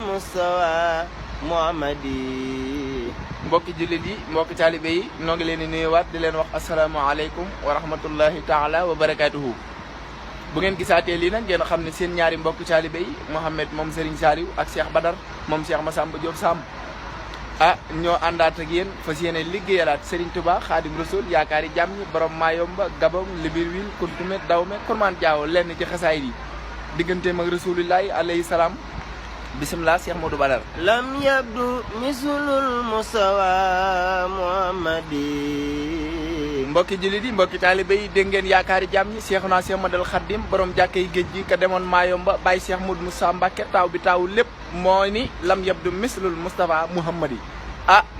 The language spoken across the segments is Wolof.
mustawa muhammadi. mbokki jullit yi mbokki taalibe yi noo ngi leen di nuyuwaat di leen wax asalaamaaleykum wa rahmatullahi taala wa barakaatuhu. bu ngeen gisaatee lii nag ngeen xam ne seen ñaari mbokki taalibe yi Mouhamed moom Serigne Saliou ak Cheikh Badar moom Cheikh Massamba Diop Samb ñoo àndaat ak yéen fas yéene liggéeyalaat Serigne Touba Khadim Rasoul yaakaari jàmm ñi borom Mayomba Gabon Libreville Kountume Dawme Korman Diawo lenn ci xasaay yi digganteem ak rasulillahi alayhi salaam. bisimilah Cheikh Modou Badar. lam yabdu mislul mustawa muhammadi. mbokki jullit yi mbokki taalibe yi dégg ngeen yaakaari jàmm ñi Seexuna Seex Ahmadul Xadim borom jàkkay géej gi ka demoon Mayomba bàyyi Cheikh Modou Moussa Mbacké taaw bi taawu lépp mooy ni lam yabdu mislul mustafa muhammadi.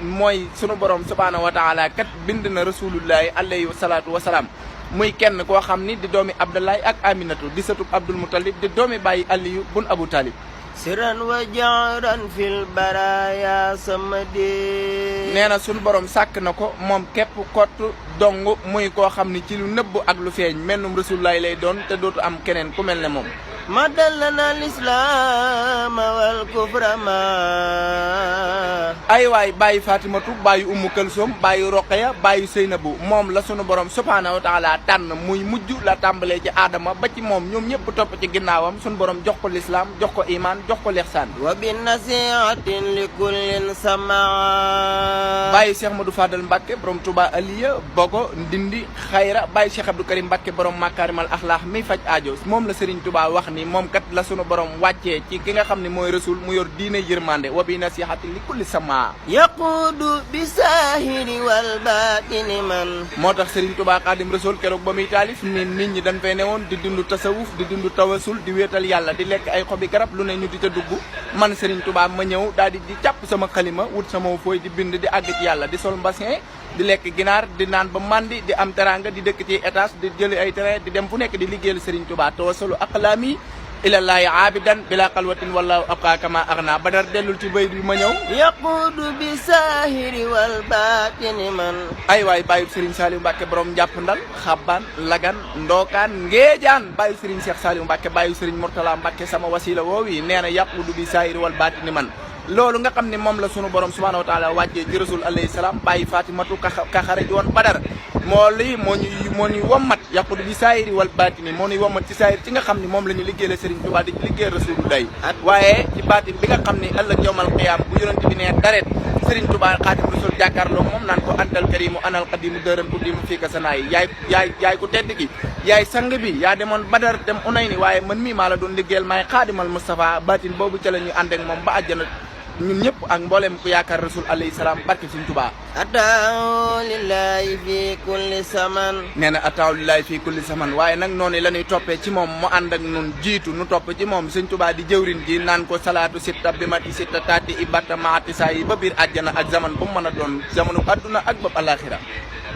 mooy sunu borom subhaanahu wa taala kat bind na rasulullahi alayhi salaatu wa salaam muy kenn koo xam ni di doomi Abdoulaye ak Aminatu di sëtub Abdul Muttalib di doomi bàyyi Aliyu bun Abu Talib. siran wa jaaran fil baraya samadi. nee na sunu borom sàkk na ko moom képp kott dong muy koo xam ni ci lu nëbb ak lu feeñ mennum rasulullahi lay doon te dootu am keneen ku mel ne moom. ma dallana lislaam wal kufra ma. ay waay bàyyi Fatimatu bàyyi Ummu Kalsoom bàyyi Roqaya bàyyi Seynabu moom la sunu borom subhaanahu wa taala tànn muy mujj la tàmbalee ci aadama ba ci moom ñoom ñëpp topp ci ginnaawam sunu borom jox ko lislaam jox ko iman jox ko lexsaan. wa bi nasihatin li kullin sama. bàyyi Cheikh Modou Fadal Mbacke borom Touba Aliya Bogo Ndindi Xayra bàyyi Cheikh Abdou Karim Mbacke borom Makarimal Akhlaq mi faj aajo moom la Serigne Touba wax ni moom kat la sunu borom wàccee ci ki nga xam ne mooy rasul mu yor diine yërmande wa bi nasihatin li kulli sama. yaquudu bi saahiri wal baatini man. moo tax Serigne Touba Khadim Rasoul keroog ba muy taalif ni nit ñi dañ fay newoon di dund tasawuf di dund tawasul di wéetal yàlla di lekk ay xobi garab lu ne ñu di ca dugg man Serigne Touba ma ñëw daal di càpp sama xalima wut sama fooy di bind di àgg ci yàlla di sol mbassin di lekk ginaar di naan ba mandi di am teranga di dëkk ci étage di jëli ay terrain di dem fu nekk di liggéeyal Serigne Touba tawasalu aqlaami ilallaahi aabidan bila xalwatin wala abqa kama arna Badar dellul ci bayt bi ma ñëw. yaquudu bi saahiri wal baatini man. ay waay bàyyi Serigne Saliou Mbacke borom njàppandal xabban lagan ndookaan ngeejaan bàyyi Serigne Cheikh Saliou Mbacke bàyyi Serigne Mourtala Mbacke sama wasila woowi nee na yaquudu bi saahiri wal baatini man. loolu nga xam ne moom la sunu borom subhanahu wa taala wàccee ci rasul alayhi salaam bàyyi Fatimatu ka xare ji woon Badar moo lii moo ñuy wommat yaqudu bi saayiri wal baatini moo ñuy wommat ci saayir ci nga xam ne moom la ñu liggéeyal Serigne Touba di liggéeyal rasulullahi waaye ci baatin bi nga xam ne ëllëg yowmal qiyaam bu yonent bi nee daret Serigne Touba Xaadim Rasul jàkkaarloo moom naan ko antal karimu anal qadimu dëran qadimu fii ka sanaayi yaay ku tedd ki yaay sang bi yaa demoon Badar dem Unayni waaye man mii maa la doon liggéeyal maay xaadimal Mustafa baatin boobu ca la ñuy ànd ak moom ba àjjana ñun ñëpp ak mboolem ku yaakaar rasul alayhi salaam barke Serigne Touba. ataaw lillahi fi kulli zaman. nee na ataaw lillahi fi kulli zaman waaye nag noonu la ñuy toppee ci moom mu ànd ak nun jiitu nu topp ci moom Serigne Touba di jëwrin ji naan ko salaatu sitta bi mati sitta taati ibata maati saa yi ba biir àjjana ak zaman bu mu mën a doon zamanu adduna ak bopp alaxira.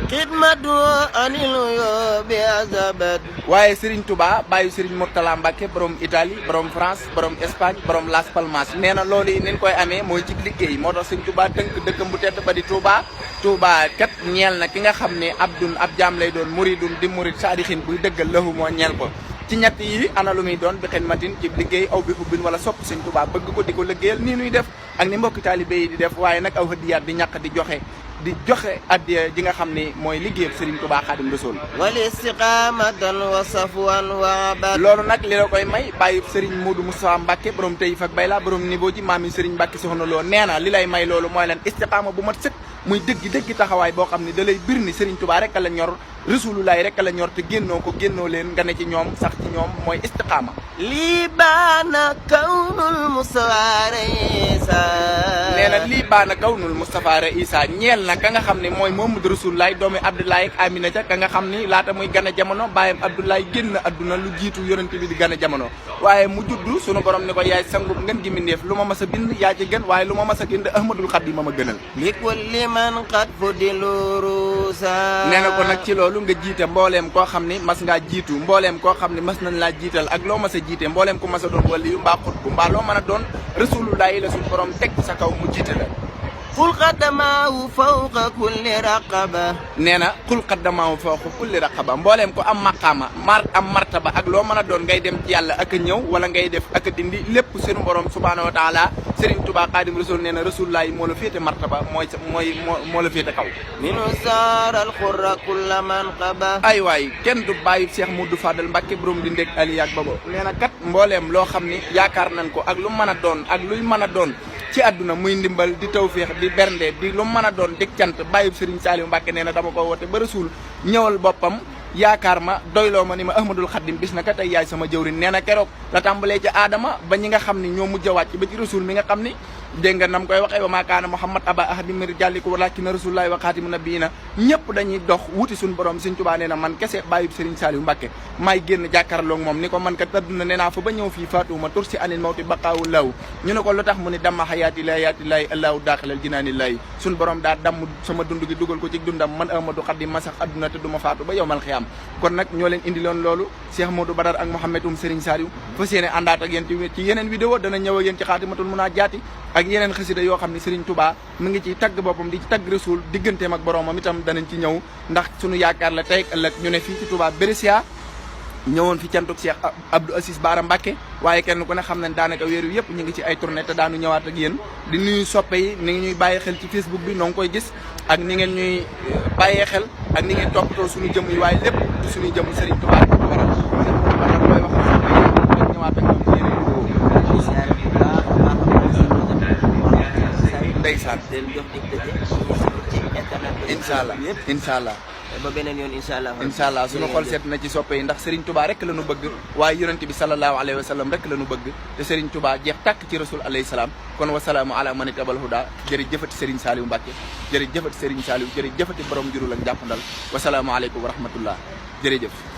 xidmatu anilu yo bi azabat. waaye Serigne Touba bàyyi Serigne Mourtala Mbacke borom Italie borom France borom Espagne borom Las Palmas nee na loolu yi ni ñu koy amee mooy ci liggéey moo tax Serigne Touba tënk dëkkam bu tedd ba di Touba. Touba kat ñeel na ki nga xam ne abdun ab jaam lay doon muridun di murid saadixin buy dëggal lahu moo ñeel ko. ci ñett yi ana lu muy doon bi xidmatin ci liggéey aw bi xubbin wala sopp Serigne Touba bëgg ko di ko liggéeyal nii nuy def ak ni mbokki taalibe yi di def waaye nag aw hëddiyaat di ñàkk di joxe addiya ji nga xam ne mooy liggéeyam Serigne Touba Khadim Rasoul. wal istiqamatan wa safwan wa abad. loolu nag li la koy may bàyyi Serigne Modou Moussa Mbacke borom Taïf ak Bayla borom niveau ji maami Serigne Mbacke soxna loo nee na li lay may loolu mooy lan istiqama bu mat sëkk muy dëgg taxawaay boo xam ne da lay bir ni Serigne Touba rek la ñor Rasulullahi rek la ñor te génnoo leen nga ne ci ñoom sax ci ñoom mooy istiqama. lii baana kawnul Mustafa Isa. nee na lii baana kawnul Mustafa Isa ñeel na ka nga xam ne mooy Muhammadu Rasulullahi doomi Abdoulaye ak Aminata ka nga xam ni laata muy gën a jamono bàyyam Abdoulaye génn adduna lu jiitu yonent bi di gën a jamono waaye mu juddu sunu borom ni ko yaay sangub ngeen gi mindeef lu ma mas a bind yaa ci gën waaye lu ma mas a bind Ahmadul Xadim ma gënal. li kulli man qad fudilu rusa. nee na ko nag ci loolu nga jiite mbooleem koo xam ni mas ngaa jiitu mbooleem koo xam ni mas nañ laa jiital ak loo mas a jiite mbooleem ku mas a doon waliyu mbaa xutbu mbaa loo mën a doon Rasulullahi la suñu borom teg sa kaw mu jiite la. qul qaddamaahu fawqa kulli raqaba nee na qul qaddamaahu fawqa kulli raqaba mbooleem ko am maqaama am martaba ak loo mën a doon ngay dem ci yàlla ak a ñëw wala ngay def ak a dindi lépp sunu borom subhaanahu wa taala Serigne Touba Xaadim Rasul nee na rasulullah yi moo la féete martaba moo la féete kaw minu saaral xurra kulla man qaba ay waay kenn du bàyyi Cheikh Modou Fadal Mbacke borom di ndég ali ak babo nee na kat mbooleem loo xam ni yaakaar nañ ko ak lu mën a doon ak luy mën a doon ci àdduna muy ndimbal di tawféex di bernde di lu mën a doon dig cant bàyyi Serigne Saliou Mbacke nee na dama ko woote ba rasul ñëwal boppam yaakaar ma doyloo ma ni ma Ahmadul Xaddim bis na ka tey yaay sama jëwrin nee na keroog la tàmbalee ci aadama ba ñi nga xam ni ñoo mujj a wàcc ba ci rasul mi nga xam ni dégg nga nam koy waxee wa maa kaana Muhammad aba ahadin min rijaalikum walaakinna rasulullaahi wa xaatimu nabiyyiina ñëpp dañuy dox wuti suñu borom Sëriñ Tuubaa nee na man kese bàyyi Serigne Saliou Mbacke maay génn jàkkaarloog moom ni ko man kat adduna nee naa fa ba ñëw fii faatuuma tur si anil mawti baqaawu law ñu ne ko lu tax mu ni damma xayaati la yaati laahi allahu daaxilal jinaani laahi suñu borom daa damm sama dund gi dugal ko ci dundam man Ahmadou Xaddim ma sax adduna te du ma faatu ba yowmal xiyaam kon nag ñoo leen indi loon loolu Cheikh Modou Badar ak Mouhamed Serigne Saliou fas yéene àndaat ak yéen ci yeneen vidéo dana ñëw ak yéen ci xaatimatul munaajaati ak yeneen xasida yoo xam ne Serigne Touba mu ngi ci tagg boppam di ci tagg Rasul digganteem ak boromam itam danañ ci ñëw ndax suñu yaakaar la tey ëllëg ñu ne fii ci Touba Brescia ñëwoon fi cantuk Cheikh Abdou Aziz Bara Mbacke waaye kenn ku ne xam nañ daanaka weer wi yëpp ñu ngi ci ay tournée te daanu ñëwaat ak yéen di nuyu soppe yi ni ngi ñuy bàyyi xel ci Facebook bi noo ngi koy gis ak ni ngeen ñuy bàyyee xel ak ni ngeen toppatoo suñu jëm yi waaye lépp suñuy jëm Serigne Touba ko waral looy wax ñëwaat ak ñoom ci yeneen ndeysaan incha allah ba beneen yoon incha allah suñu xol seet na ci soppe yi ndax Serigne Touba rek la ñu bëgg waaye yonente bi sallallahu alayhi wa sallam rek la ñu bëgg te Serigne Touba jeex tàkk ci rasul alayhi salaam kon wasalaamu ala man itabal huda jërëjëfati Serigne Saliou Mbacke jërëjëfati Serigne Saliou jërëjëfati borom jurul ak jàppandal wasalaamu aleykum wa rahmatullah jërëjëf